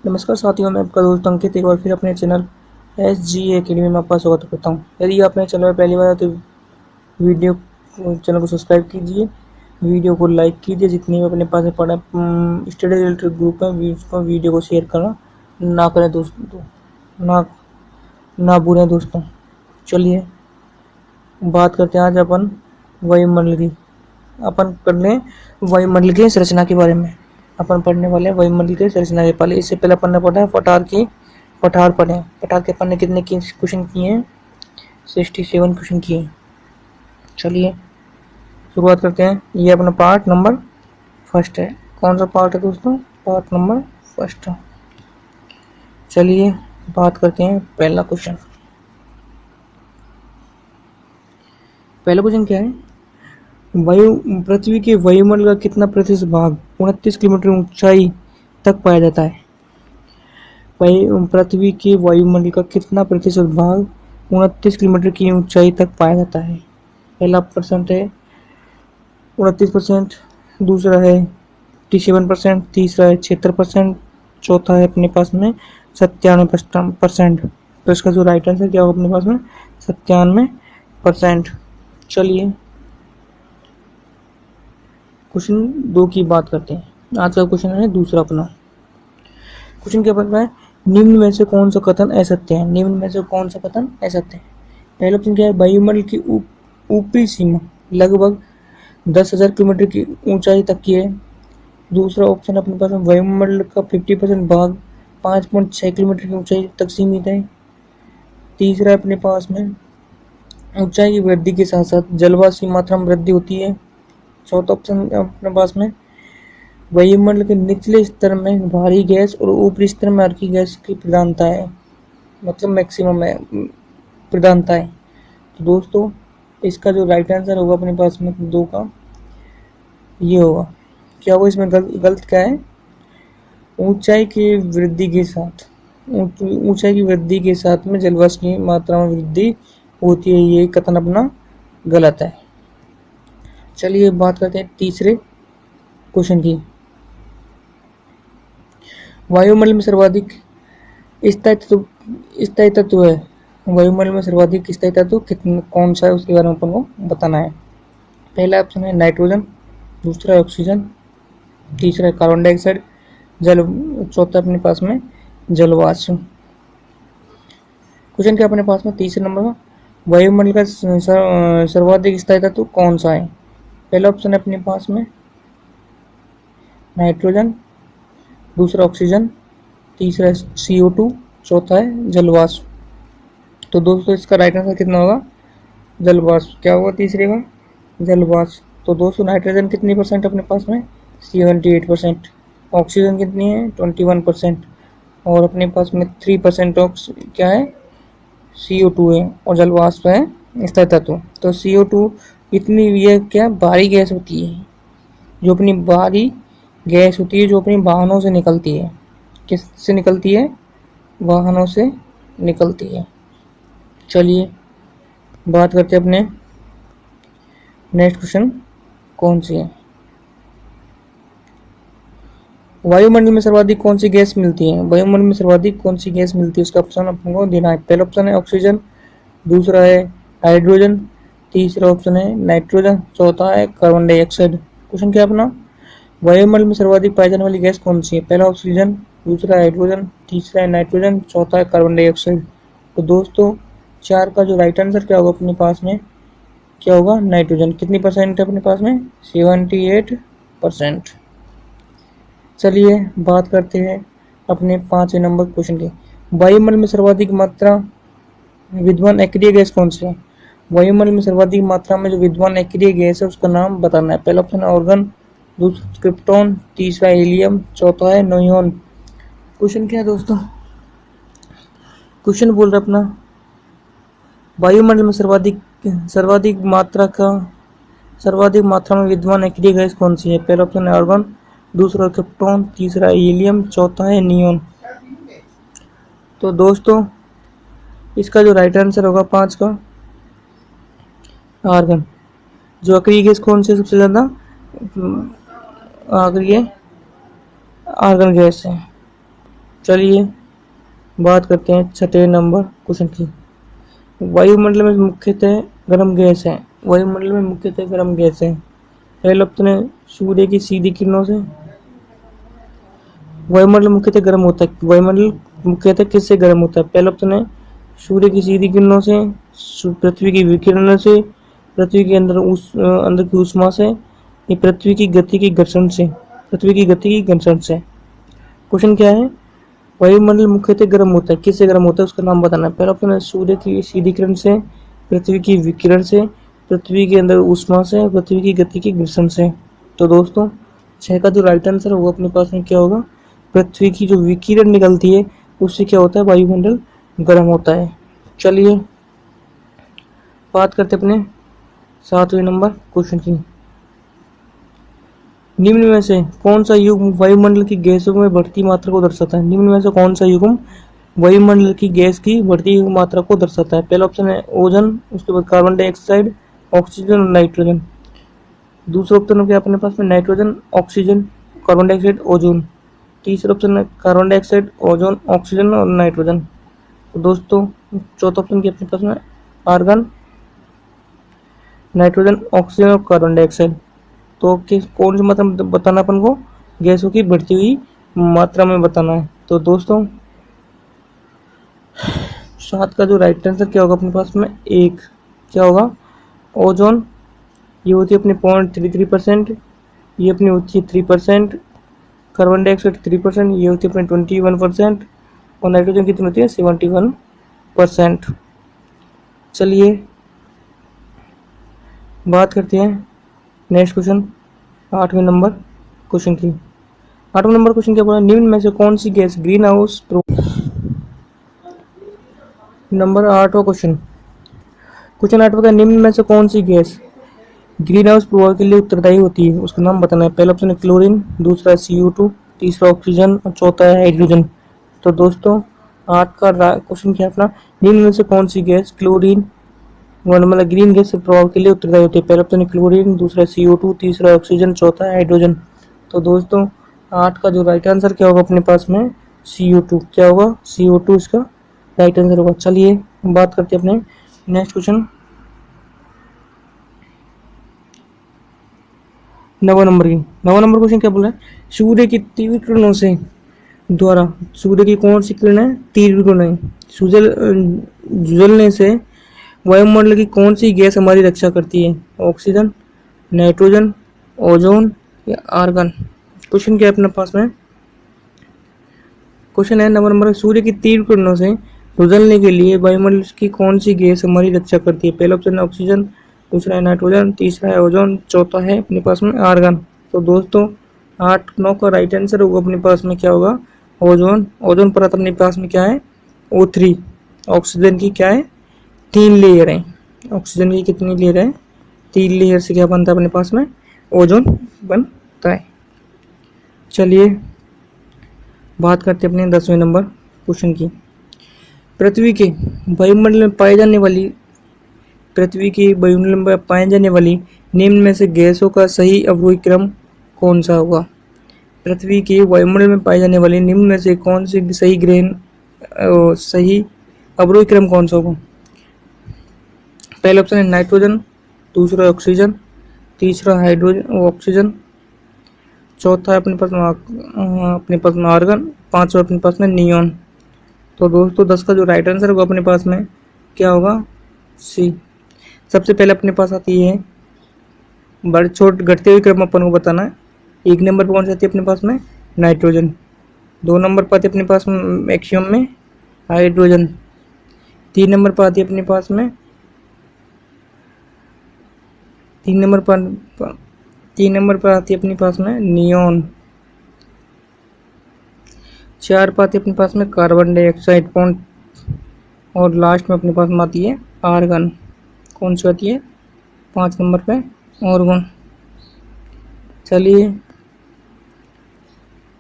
नमस्कार साथियों, मैं आपका दोस्त अंकित एक बार फिर अपने चैनल एस जी एकेडमी में आपका स्वागत करता हूँ। यदि आप मेरे चैनल में पहली बार आए तो वीडियो चैनल को सब्सक्राइब कीजिए, वीडियो को लाइक कीजिए। जितनी भी अपने पास में पढ़ा स्टडी रिलेटेड ग्रुप है उसको वीडियो को शेयर करना ना करें दोस्तों, ना ना भूलें दोस्तों। चलिए बात करते हैं आज अपन वायुमंडल की। अपन कर लें वायुमंडल की संरचना के बारे में। अपन पढ़ने वाले हैं वायुमंडल की संरचना के पहले। इससे पहले अपन ने पढ़ा है पठार पढ़े। पठार के अपन ने कितने क्वेश्चन किए हैं? 67 क्वेश्चन किए हैं। चलिए शुरुआत करते हैं। ये अपना पार्ट नंबर फर्स्ट है। कौन सा पार्ट है दोस्तों? Part number first. चलिए बात करते हैं पहला क्वेश्चन। पहला क्वेश्चन क्या है? पृथ्वी के वायुमंडल का कितना प्रतिशत भाग 29 किलोमीटर ऊंचाई तक पाया जाता है? पृथ्वी के वायुमंडल का कितना प्रतिशत भाग 29 किलोमीटर की ऊंचाई तक पाया जाता है? पहला परसेंट है 29%, दूसरा है 57%, तीसरा है 76%, चौथा है अपने पास में 97%। तो इसका जो राइट आंसर क्या होगा अपने पास में? 97%। चलिए क्वेश्चन 2 की बात करते हैं। आज का क्वेश्चन है दूसरा अपना। क्वेश्चन क्या बन रहा है? निम्न में से कौन सा कथन असत्य है? निम्न में से कौन सा कथन असत्य है? पहला ऑप्शन क्या है? वायुमंडल की ऊपरी सीमा लगभग 10,000 किलोमीटर की ऊंचाई तक की है। दूसरा ऑप्शन अपने पास में वायुमंडल का 50% भाग 5.6 किलोमीटर की ऊंचाई तक सीमित है। तीसरा अपने पास में ऊंचाई की वृद्धि के साथ साथ जलवाष्प की मात्रा में वृद्धि होती है। चौथा ऑप्शन अपने पास में वायुमंडल के निचले स्तर में भारी गैस और ऊपरी स्तर में हल्की गैस की प्रधानता है, मतलब मैक्सिमम है प्रधानता है। तो दोस्तों इसका जो राइट आंसर होगा अपने पास में 2 का ये होगा। क्या होगा इसमें? गलत क्या है? ऊंचाई की वृद्धि के साथ ऊंचाई की वृद्धि के साथ में जलवाष्प की मात्रा में वृद्धि होती है, ये कथन अपना गलत है। चलिए बात करते हैं तीसरे क्वेश्चन की। वायुमंडल में सर्वाधिक स्थायी तत्व है। वायुमंडल में सर्वाधिक स्थायी तत्व कौन सा है उसके बारे में अपन को बताना है। पहला ऑप्शन है नाइट्रोजन, दूसरा है ऑक्सीजन, तीसरा है कार्बन डाइऑक्साइड, चौथा अपने पास में जलवाष्प। क्वेश्चन क्या अपने पास में तीसरे नंबर का वायुमंडल का सर्वाधिक स्थायी तत्व कौन सा है? पहला ऑप्शन है अपने पास में नाइट्रोजन, दूसरा ऑक्सीजन, तीसरा CO2, चौथा है जलवाष्प। तो दोस्तों इसका राइट आंसर कितना होगा? जलवाष्प। क्या होगा तीसरे का? जलवाष्प। तो दोस्तों नाइट्रोजन कितनी परसेंट अपने पास में? 78%। ऑक्सीजन कितनी है? 21%। और अपने पास में 3% क्या है? CO2 है। और जलवाष्प है स्थायी तत्व। तो CO2 इतनी ये क्या भारी गैस होती है, जो अपनी भारी गैस होती है, जो अपनी वाहनों से निकलती है। किससे निकलती है? वाहनों से निकलती है। चलिए बात करते हैं अपने नेक्स्ट क्वेश्चन कौन सी है। वायुमंडल में सर्वाधिक कौन सी गैस मिलती है? वायुमंडल में सर्वाधिक कौन सी गैस मिलती है उसका ऑप्शन आपको देना है। पहला ऑप्शन है ऑक्सीजन, दूसरा है हाइड्रोजन, तीसरा ऑप्शन है नाइट्रोजन, चौथा है कार्बन डाइऑक्साइड। क्वेश्चन क्या अपना? वायुमंडल में सर्वाधिक पाई जाने वाली गैस कौन सी है? पहला ऑक्सीजन, दूसरा हाइड्रोजन, तीसरा है नाइट्रोजन, चौथा है कार्बन डाइऑक्साइड। तो दोस्तों 4 का जो राइट आंसर क्या होगा अपने पास में? क्या होगा? नाइट्रोजन। कितनी परसेंट है अपने पास में? 78%। चलिए बात करते हैं अपने 5वें नंबर क्वेश्चन की। वायुमंडल में सर्वाधिक मात्रा विद्यमान अक्रिय गैस कौन सी है? वायुमंडल में सर्वाधिक मात्रा में जो विद्यमान अक्रिय गैस है उसका नाम बताना है। पहला ऑप्शन है ऑर्गन, दूसरा क्रिप्टॉन, तीसरा हीलियम, चौथा है नियोन। क्वेश्चन क्या है दोस्तों? क्वेश्चन बोल रहा अपना वायुमंडल में सर्वाधिक मात्रा में विद्यमान अक्रिय गैस कौन सी है? पहला ऑप्शन है ऑर्गन, दूसरा क्रिप्टॉन, तीसरा हीलियम, चौथा है नियोन। तो दोस्तों इसका जो राइट आंसर होगा 5 का आर्गन। जो अक्रिय गैस कौन सी सबसे ज्यादा? अक्रिय आर्गन गैस है। चलिए बात करते हैं छठे नंबर क्वेश्चन की। वायुमंडल में मुख्यतः गर्म गैस है। वायुमंडल में मुख्यतः गर्म गैस है। पहला ऑप्शन है सूर्य की सीधी किरणों से। वायुमंडल मुख्यतः गर्म होता है। वायुमंडल मुख्यतः किससे गर्म होता है? पहला ऑप्शन है सूर्य की सीधी किरणों से, पृथ्वी की विकिरण से, पृथ्वी के अंदर की ऊष्मा से, या पृथ्वी की गति की घर्षण से। पृथ्वी की गति की घर्षण से। क्वेश्चन क्या है? वायुमंडल मुख्यतः गर्म होता है, किससे गर्म होता है उसका नाम बताना है। पहला ऑप्शन है सूर्य की सीधी किरण से, पृथ्वी की विकिरण से, पृथ्वी के अंदर ऊष्मा से, पृथ्वी की गति की घर्षण से। तो दोस्तों छह का जो राइट आंसर है वो अपने पास में क्या होगा? पृथ्वी की जो विकिरण निकलती है उससे क्या होता है? वायुमंडल गर्म होता है। चलिए बात करते अपने 7वें नंबर क्वेश्चन की। निम्न में से कौन सा युग्म वायुमंडल की गैसों में बढ़ती मात्रा को दर्शाता है? निम्न में से कौन सा युग्म वायुमंडल की गैस की बढ़ती हुई मात्रा को दर्शाता है? पहला ऑप्शन है ओजोन, उसके बाद कार्बन डाइऑक्साइड, ऑक्सीजन और नाइट्रोजन। दूसरा ऑप्शन हो गया अपने पास में nitrogen, oxygen, carbon dioxide, ozone. तीसरा ऑप्शन है कार्बन डाइऑक्साइड, ओजोन, ऑक्सीजन और नाइट्रोजन। तो दोस्तों चौथा ऑप्शन क्या अपने पास में? आर्गन, नाइट्रोजन, ऑक्सीजन और कार्बन डाइऑक्साइड। तो किस कौन सी मात्रा में बताना अपन को? गैसों की बढ़ती हुई मात्रा में बताना है। तो दोस्तों 7 का जो राइट आंसर क्या होगा अपने पास में? एक क्या होगा? ओजोन, ये होती है अपनी 0.33%, ये अपनी होती है 3%, कार्बन डाइऑक्साइड 3%, ये होती है अपनी 21%, और नाइट्रोजन कितनी होती है? 71%। चलिए बात करते हैं नेक्स्ट क्वेश्चन 8वें नंबर क्वेश्चन की। 8वां नंबर क्वेश्चन क्या बोला? निम्न में से कौन सी गैस ग्रीन हाउस नंबर 8वां क्वेश्चन 8वां का निम्न में से कौन सी गैस ग्रीन हाउस प्रभाव के लिए उत्तरदायी होती है? उसका नाम बताना है। पहला ऑप्शन है क्लोरीन, दूसरा है CO2, तीसरा ऑक्सीजन और चौथा है हाइड्रोजन। तो दोस्तों 8 का क्वेश्चन क्या अपना? निम्न में से कौन सी गैस क्लोरीन मतलब ग्रीन गैस के प्रभाव के लिए उत्तरदायी होती है? पहला ऑप्शन है क्लोरीन, दूसरा CO2, तीसरा ऑक्सीजन, चौथा है हाइड्रोजन। तो दोस्तों 8 का जो राइट आंसर क्या होगा अपने पास में? CO2। क्या होगा? CO2 इसका राइट आंसर होगा। चलिए बात करते हैं अपने नेक्स्ट क्वेश्चन 9वां नंबर की। 9वां नंबर क्वेश्चन क्या बोला है? सूर्य की तीव्र किरणों से द्वारा, सूर्य की कौन सी किरण है? तीव्र किरणें जलने से वायुमंडल की कौन सी गैस हमारी रक्षा करती है? ऑक्सीजन, नाइट्रोजन, ओजोन या आर्गन। क्वेश्चन क्या है अपने पास में? क्वेश्चन है 9 नंबर, सूर्य की तीव्र किरणों से गुजरने के लिए वायुमंडल की कौन सी गैस हमारी रक्षा करती है? पहला ऑप्शन है ऑक्सीजन, दूसरा है नाइट्रोजन, तीसरा है ओजोन, चौथा है अपने पास में आर्गन। तो दोस्तों 8-9 का राइट आंसर होगा अपने पास में क्या होगा? ओजोन। ओजोन परत अपने पास में क्या है? O3। ऑक्सीजन की क्या है? 3 लेयर है। ऑक्सीजन की कितनी लेयर है? 3 लेयर से क्या बनता है अपने पास में? ओजोन बनता है। चलिए बात करते हैं अपने 10वें नंबर क्वेश्चन की। पृथ्वी के वायुमंडल में पाए जाने वाली निम्न में से गैसों का सही अवरोही क्रम कौन सा होगा? पृथ्वी के वायुमंडल में पाए जाने वाले निम्न में से कौन से सही अवरोही क्रम कौन सा होगा? पहला ऑप्शन है नाइट्रोजन, दूसरा ऑक्सीजन, तीसरा हाइड्रोजन ऑक्सीजन, चौथा है अपने पास में आर्गन, पांचवा अपने पास में नियॉन। तो दोस्तों 10 का जो राइट आंसर होगा अपने पास में क्या होगा? सी। सबसे पहले अपने पास आती है बड़े छोटे घटते हुए क्रम अपन को बताना है। 1 नंबर पर कौन सी आती है अपने पास में? नाइट्रोजन। 2 नंबर पर आती है अपने पास में मैक्सिमम में हाइड्रोजन। 3 नंबर पर आती है अपने पास में 3 नंबर पर आती है अपने पास में नियॉन। 4 पर आती है अपने पास में कार्बन डाइऑक्साइड पॉइंट, और लास्ट में अपने पास में आती है आर्गन। कौन सी आती है? 5 नंबर पे आर्गन। चलिए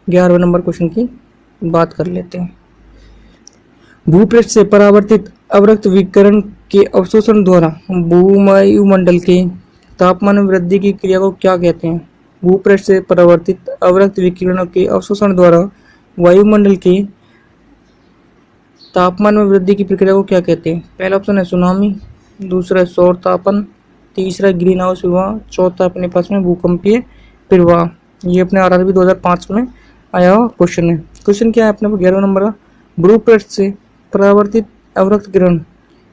11वें नंबर क्वेश्चन की बात कर लेते हैं। भूपृष्ठ से परावर्तित अवरक्त विकिरण के अवशोषण द्वारा वायुमंडल के तापमान में वृद्धि की क्रिया को क्या कहते हैं? भूपृष्ठ से परावर्तित अवरक्त विकिरणों के अवशोषण द्वारा वायुमंडल के तापमान में वृद्धि की प्रक्रिया को क्या कहते हैं? पहला ऑप्शन है सुनामी, दूसरा है सौर तापन, तीसरा ग्रीन हाउस प्रभाव, चौथा अपने पास में भूकंपीय प्रवाह। ये अपने आरआरबी 2005 में आया हुआ क्वेश्चन है। क्वेश्चन क्या है अपने 11 नंबर का, ब्लू पृष्ठ से परावर्तित अवरक्त किरण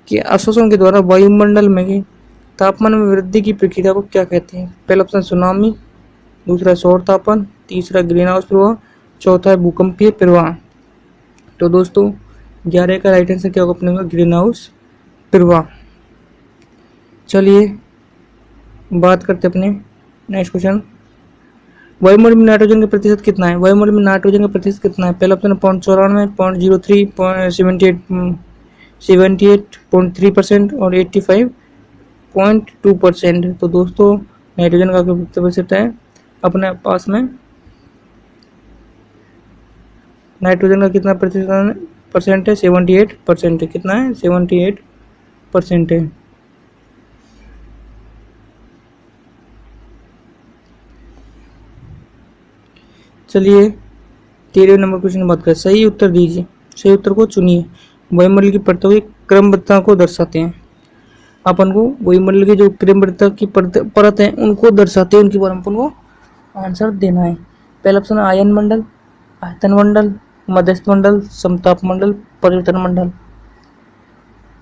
के अवशोषण के द्वारा वायुमंडल में तापमान में वृद्धि की प्रक्रिया को क्या कहते हैं? पहला ऑप्शन सुनामी, दूसरा सौर तापन, तीसरा ग्रीन हाउस प्रभाव, चौथा है भूकंपीय प्रवाह। तो दोस्तों 11 का राइट आंसर क्या होगा अपने का? ग्रीन हाउस प्रवाह। चलिए बात करते अपने नेक्स्ट क्वेश्चन, वायुमंडल में नाइट्रोजन का प्रतिशत कितना है? वायुमंडल में नाइट्रोजन का प्रतिशत कितना है? पहला ऑप्शन 0.94, 0.03, 78.3% और 85.2%। तो दोस्तों नाइट्रोजन का प्रतिशत है अपने पास में, नाइट्रोजन का कितना परसेंट है? 78% है। कितना है? 78% है। चलिए 13वें नंबर क्वेश्चन की बात करें, सही उत्तर दीजिए, सही उत्तर को चुनिए। वायुमंडल की परतों की क्रमबद्धता को दर्शाते हैं। अपन को वायुमंडल की जो क्रमबद्धता की परत है उनको दर्शाते हैं, उनके बारे में अपन को आंसर देना है। पहला ऑप्शन है आयन मंडल, आयतन मंडल, मध्यस्थ मंडल, समताप मंडल, परिवर्तन मंडल।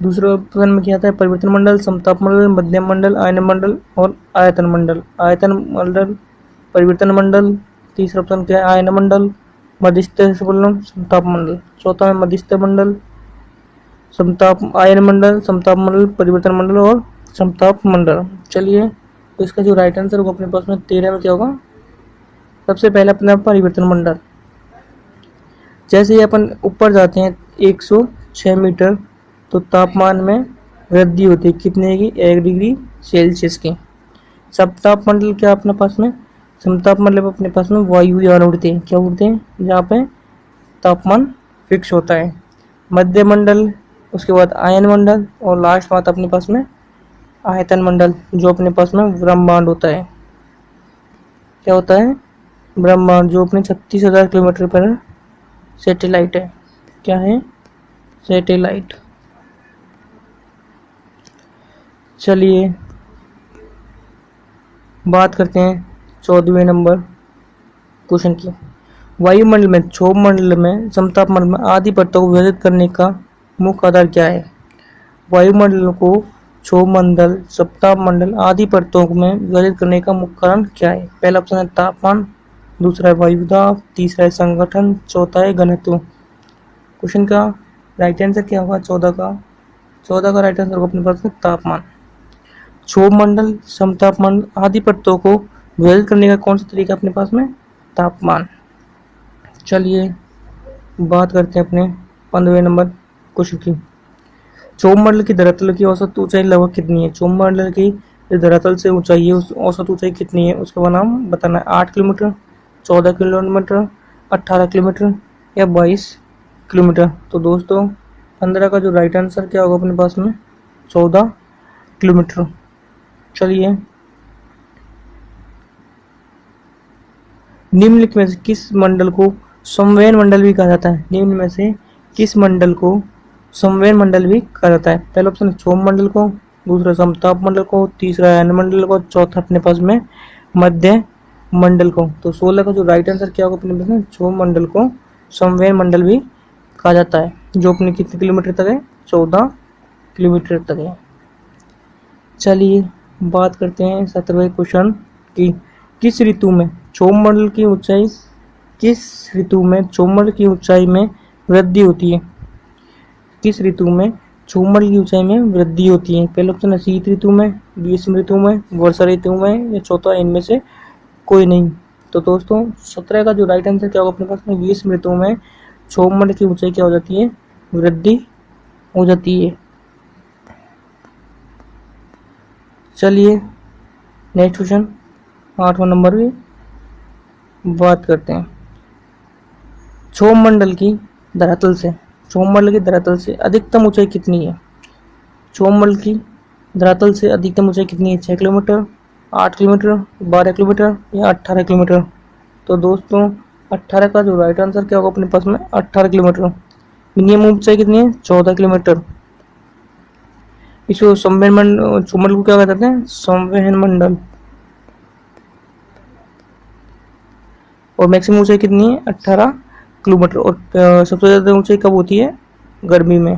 दूसरे ऑप्शन में क्या आता है? परिवर्तन मंडल, समताप मंडल, मध्यम मंडल, आयन मंडल और आयतन मंडल। आयतन मंडल, परिवर्तन मंडल। तीसरा ऑप्शन क्या है? आयन मंडल, मध्यस्थ मंडल, समताप मंडल। चौथा है मध्यस्थ मंडल, समताप आयन मंडल, समताप मंडल, परिवर्तन मंडल और समताप मंडल। चलिए तो इसका जो राइट आंसर होगा अपने पास में 13 में क्या होगा? सबसे पहले अपना परिवर्तन मंडल। जैसे ही अपन ऊपर जाते हैं 106 मीटर तो तापमान में वृद्धि होती है कितने की? 1 डिग्री सेल्सियस की। समताप मंडल क्या अपने पास में? समताप मंडल अपने पास में वायुयान उड़ते हैं। क्या उड़ते हैं? जहाँ पे तापमान फिक्स होता है। मध्य मंडल, उसके बाद आयन मंडल और लास्ट बात अपने पास में आयतन मंडल, जो अपने पास में ब्रह्मांड होता है। क्या होता है? ब्रह्मांड, जो अपने 36,000 किलोमीटर पर सैटेलाइट है। क्या है? सैटेलाइट। चलिए बात करते हैं 14वें नंबर क्वेश्चन की, वायुमंडल में क्षोभ मंडल में समताप मंडल में आदि परतों को विभाजित करने का मुख्य आधार क्या है? वायुमंडल को क्षोभ मंडल, समताप मंडल आदि परतों में विभाजित करने का मुख्य कारण क्या है? पहला ऑप्शन है तापमान, दूसरा है वायुदाब, तीसरा है संगठन, चौथा है घनत्व। क्वेश्चन का राइट आंसर क्या होगा? 14 का राइट आंसर होगा अपने पास में तापमान। क्षोभ मंडल, समताप मंडल आदि परतों को विभाजित करने का कौन सा तरीका अपने पास में? तापमान। चलिए बात करते हैं अपने 15वें नंबर क्वेश्चन की, क्षोभ मंडल की धरातल की औसत ऊंचाई लगभग कितनी है? क्षोभ मंडल की धरातल से ऊंचाई है, उस औसत ऊंचाई कितनी है उसका नाम बताना है। 8 किलोमीटर, 14 किलोमीटर, 18 किलोमीटर या 22 किलोमीटर। तो दोस्तों 15 का जो राइट आंसर क्या होगा अपने पास में? 14 किलोमीटर। चलिए निम्नलिखित में से किस मंडल को संवहन मंडल भी कहा जाता है? निम्न में से किस मंडल को संवहन मंडल भी कहा जाता है? पहला ऑप्शन क्षोभ मंडल को, दूसरा समताप मंडल को, तीसरा आयन मंडल को, चौथा अपने पास में मध्य मंडल को। तो 16 का जो राइट आंसर क्या होगा अपने पास में? क्षोभ मंडल को संवहन मंडल भी कहा जाता है, जो अपने कितने किलोमीटर तक है? 14 किलोमीटर तक है। चलिए बात करते हैं 17वें क्वेश्चन की, किस ऋतु में क्षोभ मंडल की ऊंचाई में वृद्धि होती है? किस ऋतु में क्षोभ मंडल की ऊंचाई में वृद्धि होती है? पहला ऑप्शन है शीत ऋतु में, ग्रीष्म ऋतु में, वर्षा ऋतु में या चौथा इनमें से कोई नहीं। तो दोस्तों 17 का जो राइट आंसर क्या होगा अपने पास में? ग्रीष्म ऋतु में क्षोभ मंडल की ऊंचाई क्या हो जाती है? वृद्धि हो जाती है। चलिए नेक्स्ट क्वेश्चन 8वां नंबर की बात करते हैं, क्षोभ मंडल की धरातल से अधिकतम ऊंचाई कितनी है? क्षोभ मंडल की धरातल से अधिकतम ऊंचाई कितनी है? 6 किलोमीटर, 8 किलोमीटर, 12 किलोमीटर या 18 किलोमीटर। तो दोस्तों 18 का जो राइट आंसर क्या होगा अपने पास में? 18 किलोमीटर। मिनिमम ऊंचाई कितनी है? 14 किलोमीटर। इसको संवहन मंडल, चुंबल को क्या कहते हैं? संवहन मंडल। और मैक्सिमम ऊंचाई कितनी है? 18 किलोमीटर। और सबसे ज्यादा ऊंचाई कब होती है? गर्मी में।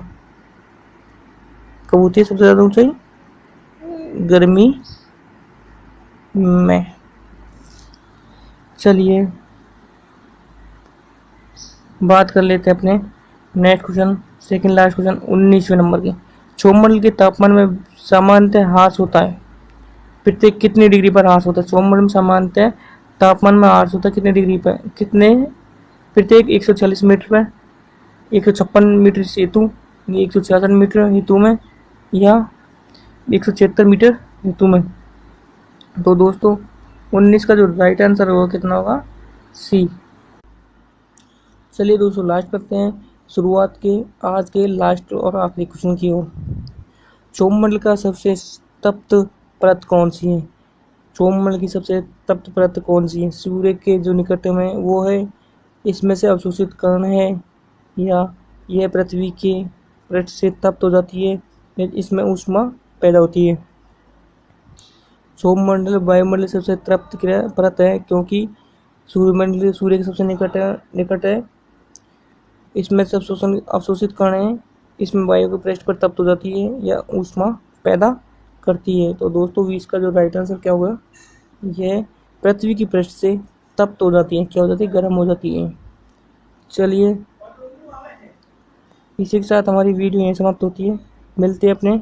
कब होती है सबसे ज्यादा ऊंचाई? गर्मी में। चलिए बात कर लेते हैं अपने next question, second last question 19वें नंबर के। सौरमंडल के तापमान में सामान्यतः ह्रास होता है प्रत्येक कितनी डिग्री पर ह्रास होता है? सौरमंडल में सामान्यतः तापमान में ह्रास होता है कितने डिग्री पर? कितने? प्रत्येक 140 मीटर पर, 156 मीटर हेतु, 166 मीटर हेतु में, या 176 मीटर हेतु में। तो दोस्तों 19 का जो राइट आंसर होगा कितना होगा? सी। चलिए दोस्तों लास्ट करते हैं शुरुआत के आज के लास्ट और आखिरी क्वेश्चन की ओर। सौरमंडल का सबसे तप्त परत कौन सी है? सौरमंडल की सबसे तप्त परत कौन सी है? सूर्य के जो निकट में वो है, इसमें से अवशोषित कण है, या यह पृथ्वी के पृष्ठ से तप्त हो जाती है, या इसमें ऊष्मा पैदा होती है? सौरमंडल वायुमंडल से सबसे तप्त परत है क्योंकि सूर्य के सबसे निकट है। इसमें से अवशोषित कण है, इसमें वायु के पृष्ठ पर तप्त हो जाती है या ऊष्मा पैदा करती है। तो दोस्तों 20 का जो राइट आंसर क्या होगा? यह पृथ्वी की पृष्ठ से तप्त हो जाती है। क्या हो जाती है? गर्म हो जाती है। चलिए इसी के साथ हमारी वीडियो यहीं समाप्त होती है। मिलते हैं अपने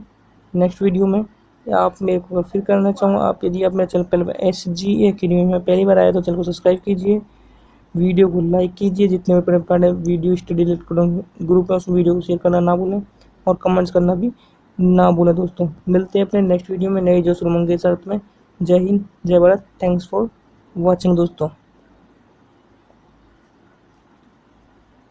नेक्स्ट वीडियो में। आप मेरे को फिर करना चाहूँगा, आप यदि आप मेरे चैनल पहले SG एकेडमी में पहली बार आए तो चैनल को सब्सक्राइब कीजिए, वीडियो को लाइक कीजिए, जितने भी प्रकार वीडियो स्टडी रिलेटेड ग्रुप है उस वीडियो को शेयर करना ना भूलें, और कमेंट्स करना भी ना भूलें। दोस्तों मिलते हैं अपने नेक्स्ट वीडियो में नए जोश और उमंग के साथ में। जय हिंद, जय भारत। थैंक्स फॉर वॉचिंग दोस्तों।